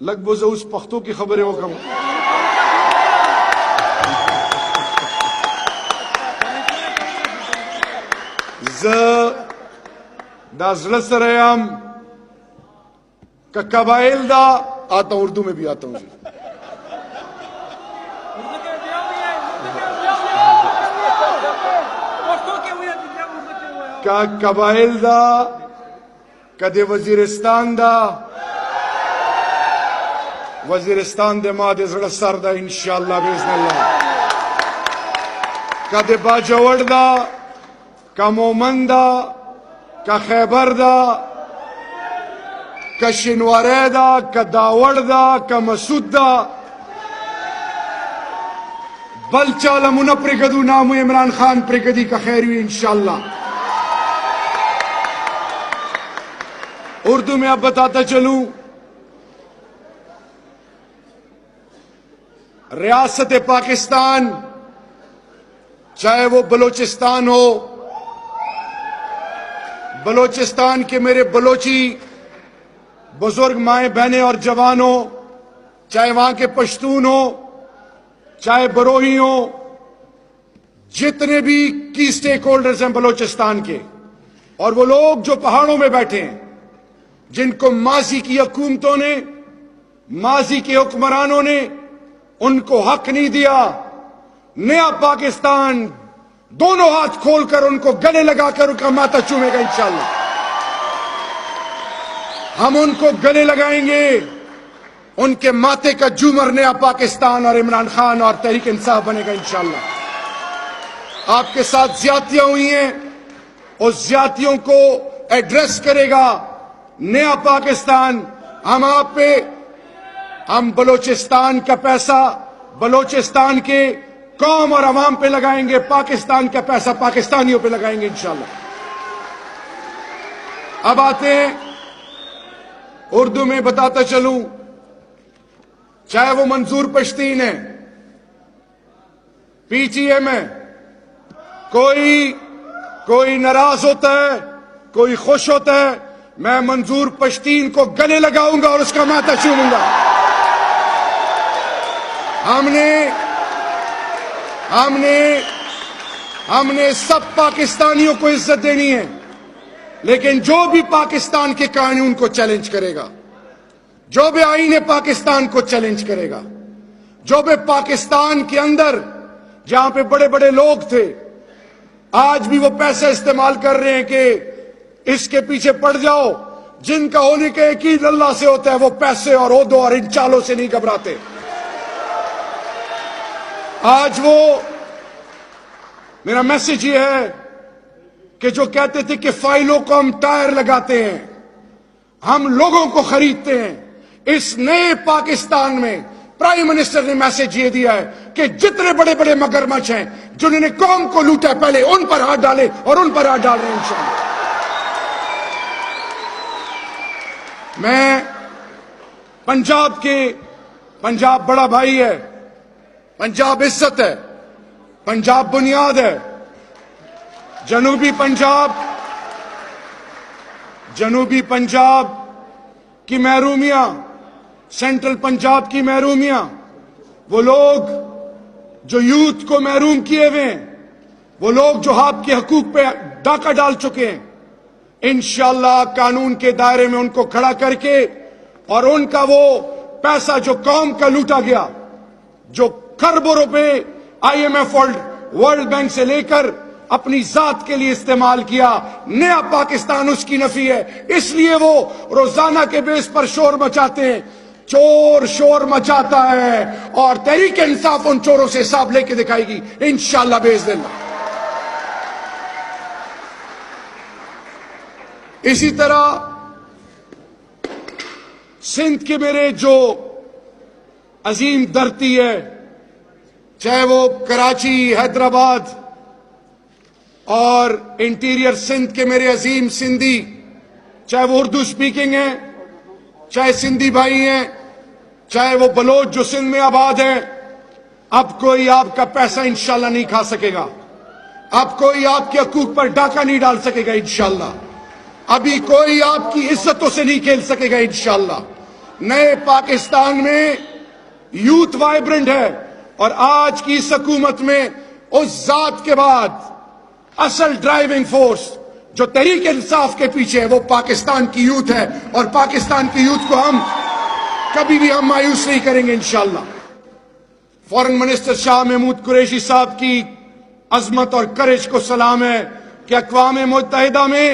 لگ بوزه اوس پښتو کې خبرې وکم. زه دا زړه سره یم که قبائل دا آتا ہوں اردو میں بھی آتا ہوں جی. کا قبائل دا کدے وزیرستان دا وزیرستان دے ماں دے زڑا سر دا انشاءاللہ بیزن اللہ. کدے باجوڑ دا کا مومن دا کا خیبر دا کا شنوارے دا کا داوڑ دا کا مسود دا بل چالا منہ پرگدو نامو عمران خان پرگدی کا خیروی انشاءاللہ. اردو میں اب بتاتا چلوں. ریاست پاکستان چاہے وہ بلوچستان ہو، بلوچستان کے میرے بلوچی بزرگ مائیں بہنیں اور جوانوں، چاہے وہاں کے پشتون ہو، چاہے بروہی ہو، جتنے بھی کی سٹیک ہولڈرز ہیں بلوچستان کے، اور وہ لوگ جو پہاڑوں میں بیٹھے ہیں جن کو ماضی کی حکومتوں نے، ماضی کے حکمرانوں نے ان کو حق نہیں دیا. نیا پاکستان دونوں ہاتھ کھول کر ان کو گلے لگا کر ان کا ماتھا چومے گا انشاءاللہ. ہم ان کو گلے لگائیں گے. ان کے ماتھے کا جومر نیا پاکستان اور عمران خان اور تحریک انصاف بنے گا انشاءاللہ. آپ کے ساتھ زیادتیاں ہوئی ہیں، اس زیادتیوں کو ایڈریس کرے گا نیا پاکستان. ہم آپ پہ، ہم بلوچستان کا پیسہ بلوچستان کے قوم اور عوام پہ لگائیں گے، پاکستان کا پیسہ پاکستانیوں پہ لگائیں گے انشاءاللہ. اب آتے ہیں اردو میں بتاتا چلوں. چاہے وہ منظور پشتین ہے، پی ٹی ایم ہے، کوئی ناراض ہوتا ہے، کوئی خوش ہوتا ہے، میں منظور پشتین کو گلے لگاؤں گا اور اس کا ماتھا چوموں گا. ہم نے سب پاکستانیوں کو عزت دینی ہے، لیکن جو بھی پاکستان کے قانون کو چیلنج کرے گا، جو بھی آئین پاکستان کو چیلنج کرے گا، جو بھی پاکستان کے اندر جہاں پہ بڑے بڑے لوگ تھے آج بھی وہ پیسے استعمال کر رہے ہیں کہ اس کے پیچھے پڑ جاؤ، جن کا ہونے کا یقین اللہ سے ہوتا ہے وہ پیسے اور عہدوں اور ان چالوں سے نہیں گھبراتے. آج وہ میرا میسج یہ ہے کہ جو کہتے تھے کہ فائلوں کو ہم ٹائر لگاتے ہیں، ہم لوگوں کو خریدتے ہیں، اس نئے پاکستان میں پرائم منسٹر نے میسج یہ دیا ہے کہ جتنے بڑے بڑے مگرمچھ ہیں جنہوں نے قوم کو لوٹا پہلے ان پر ہاتھ ڈالے اور ان پر ہاتھ ڈال رہے ہیں انشاءاللہ. میں پنجاب بڑا بھائی ہے، پنجاب عزت ہے، پنجاب بنیاد ہے. جنوبی پنجاب کی محرومیاں، سینٹرل پنجاب کی محرومیاں، وہ لوگ جو یوتھ کو محروم کیے ہوئے ہیں، وہ لوگ جو آپ کے حقوق پہ ڈاکہ ڈال چکے ہیں، انشاءاللہ قانون کے دائرے میں ان کو کھڑا کر کے اور ان کا وہ پیسہ جو قوم کا لوٹا گیا، جو کھربوں روپے I M F world bank سے لے کر اپنی ذات کے لیے استعمال کیا، نیا پاکستان اس کی نفی ہے. اس لیے وہ روزانہ کے بیس پر شور مچاتے ہیں. چور شور مچاتا ہے اور تحریک انصاف ان چوروں سے حساب لے کے دکھائے گی انشاءاللہ باذن اللہ. اسی طرح سندھ کے میرے جو عظیم دھرتی ہے، چاہے وہ کراچی، حیدرآباد اور انٹیریئر سندھ کے میرے عظیم سندھی، چاہے وہ اردو سپیکنگ ہیں، چاہے سندھی بھائی ہیں، چاہے وہ بلوچ جو سندھ میں آباد ہیں، اب کوئی آپ کا پیسہ انشاءاللہ نہیں کھا سکے گا، اب کوئی آپ کے حقوق پر ڈاکہ نہیں ڈال سکے گا انشاءاللہ، ابھی کوئی آپ کی عزتوں سے نہیں کھیل سکے گا انشاءاللہ۔ نئے پاکستان میں یوتھ وائبرنٹ ہے، اور آج کی اس حکومت میں اس ذات کے بعد اصل ڈرائیونگ فورس جو تحریک انصاف کے پیچھے ہے وہ پاکستان کی یوتھ ہے، اور پاکستان کی یوتھ کو ہم کبھی بھی ہم مایوس نہیں کریں گے انشاءاللہ۔ فارن منسٹر شاہ محمود قریشی صاحب کی عظمت اور کرج کو سلام ہے کہ اقوام متحدہ میں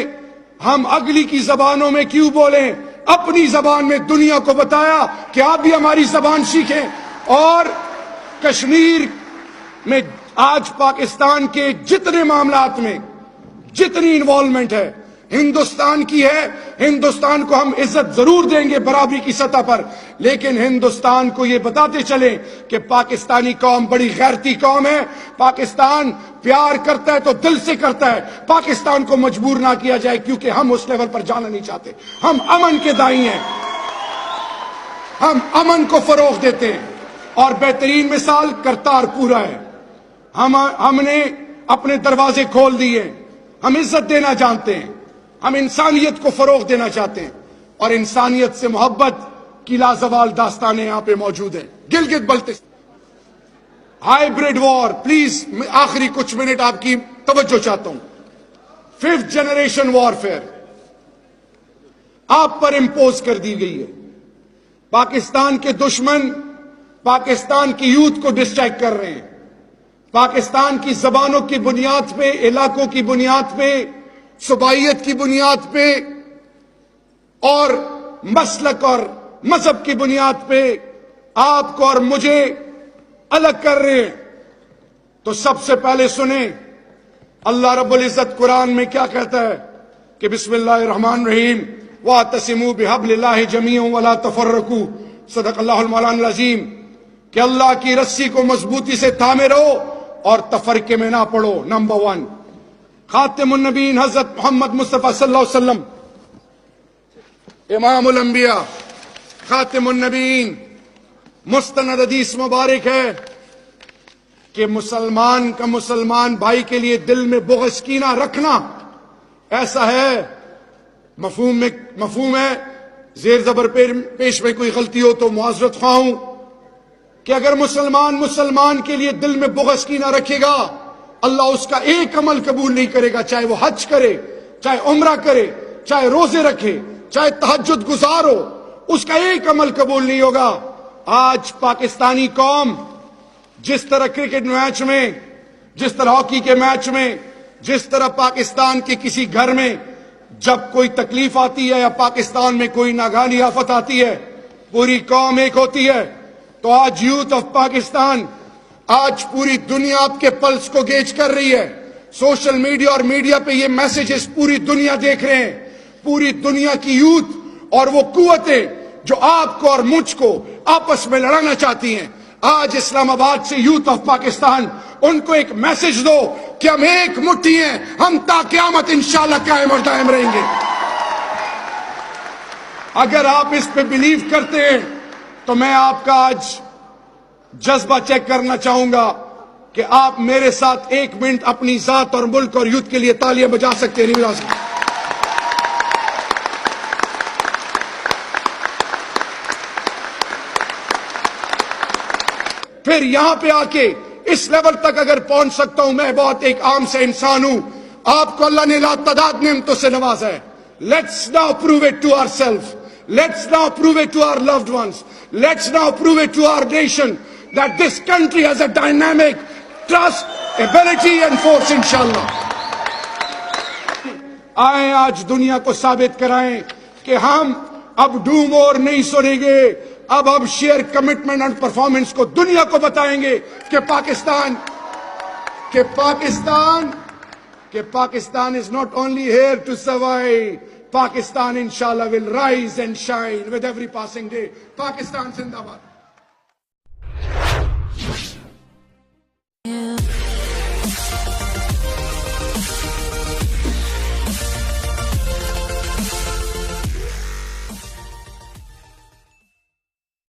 ہم اگلی کی زبانوں میں کیوں بولیں، اپنی زبان میں دنیا کو بتایا کہ آپ بھی ہماری زبان سیکھیں، اور کشمیر میں آج پاکستان کے جتنے معاملات میں جتنی انوالومنٹ ہے ہندوستان کی ہے، ہندوستان کو ہم عزت ضرور دیں گے برابری کی سطح پر، لیکن ہندوستان کو یہ بتاتے چلیں کہ پاکستانی قوم بڑی غیرتی قوم ہے، پاکستان پیار کرتا ہے تو دل سے کرتا ہے، پاکستان کو مجبور نہ کیا جائے کیونکہ ہم اس لیول پر جانا نہیں چاہتے، ہم امن کے دائی ہیں، ہم امن کو فروغ دیتے ہیں، اور بہترین مثال کرتار پورا ہے۔ ہم نے اپنے دروازے کھول دیے، ہم عزت دینا جانتے ہیں، ہم انسانیت کو فروغ دینا چاہتے ہیں، اور انسانیت سے محبت کی لازوال داستانیں یہاں پہ موجود ہیں۔ Gilgit Baltistan hybrid war, please آخری کچھ منٹ آپ کی توجہ چاہتا ہوں۔ 5th جنریشن وارفیئر آپ پر امپوز کر دی گئی ہے، پاکستان کے دشمن پاکستان کی یوتھ کو ڈسٹریکٹ کر رہے ہیں، پاکستان کی زبانوں کی بنیاد پہ، علاقوں کی بنیاد پہ، صوبائیت کی بنیاد پہ، اور مسلک اور مذہب کی بنیاد پہ آپ کو اور مجھے الگ کر رہے ہیں۔ تو سب سے پہلے سنیں اللہ رب العزت قرآن میں کیا کہتا ہے کہ بسم اللہ الرحمن الرحیم وَاعْتَصِمُوا بِحَبْلِ اللَّهِ جَمِيعًا وَلَا تَفَرَّقُوا، صدق اللہ المولانا العظیم، کہ اللہ کی رسی کو مضبوطی سے تھامے رہو اور تفرقے میں نہ پڑو۔ نمبر 1، خاتم النبیین حضرت محمد مصطفیٰ صلی اللہ علیہ وسلم، امام الانبیاء، خاتم النبیین، مستند حدیث مبارک ہے کہ مسلمان کا مسلمان بھائی کے لیے دل میں بغض کینہ رکھنا ایسا ہے، مفہوم ہے، زیر زبر پیش میں کوئی غلطی ہو تو معذرت خواہ ہوں، کہ اگر مسلمان کے لیے دل میں بغض کینہ رکھے گا، اللہ اس کا ایک عمل قبول نہیں کرے گا، چاہے وہ حج کرے، چاہے عمرہ کرے، چاہے روزے رکھے، چاہے تہجد گزار ہو، اس کا ایک عمل قبول نہیں ہوگا۔ آج پاکستانی قوم جس طرح کرکٹ میچ میں، جس طرح ہاکی کے میچ میں، جس طرح پاکستان کے کسی گھر میں جب کوئی تکلیف آتی ہے یا پاکستان میں کوئی ناگہانی آفت آتی ہے پوری قوم ایک ہوتی ہے، تو آج یوتھ آف پاکستان آج پوری دنیا آپ کے پلس کو گیج کر رہی ہے۔ سوشل میڈیا اور میڈیا پہ یہ میسیجز پوری دنیا دیکھ رہے ہیں، پوری دنیا کی یوتھ اور وہ قوتیں جو آپ کو اور مجھ کو آپس میں لڑانا چاہتی ہیں، آج اسلام آباد سے یوتھ آف پاکستان ان کو ایک میسج دو کہ ہم ایک مٹھی ہیں، ہم تا قیامت انشاءاللہ قائم اور دائم رہیں گے۔ اگر آپ اس پہ بلیو کرتے ہیں تو میں آپ کا آج جذبہ چیک کرنا چاہوں گا کہ آپ میرے ساتھ 1 منٹ اپنی ذات اور ملک اور یوتھ کے لیے تالیاں بجا سکتے ہیں، نہیں بجا سکتے؟ پھر یہاں پہ آ کے اس لیول تک اگر پہنچ سکتا ہوں، میں بہت ایک عام سے انسان ہوں، آپ کو اللہ نے لاتعداد نعمتوں سے نوازا ہے۔ Let's now prove it to our self, let's now prove it to our loved ones, let's now prove it to our nation that this country has a dynamic trust, ability and force انشاءاللہ۔ آئیں آج دنیا کو ثابت کرائیں کہ ہم اب ڈوم اور نہیں سنیں گے، اب ہم شیئر کمٹمنٹ اور پرفارمنس کو دنیا کو بتائیں گے کہ Pakistan is not only here to survive. Pakistan inshallah will rise and shine with every passing day. Pakistan Zindabad.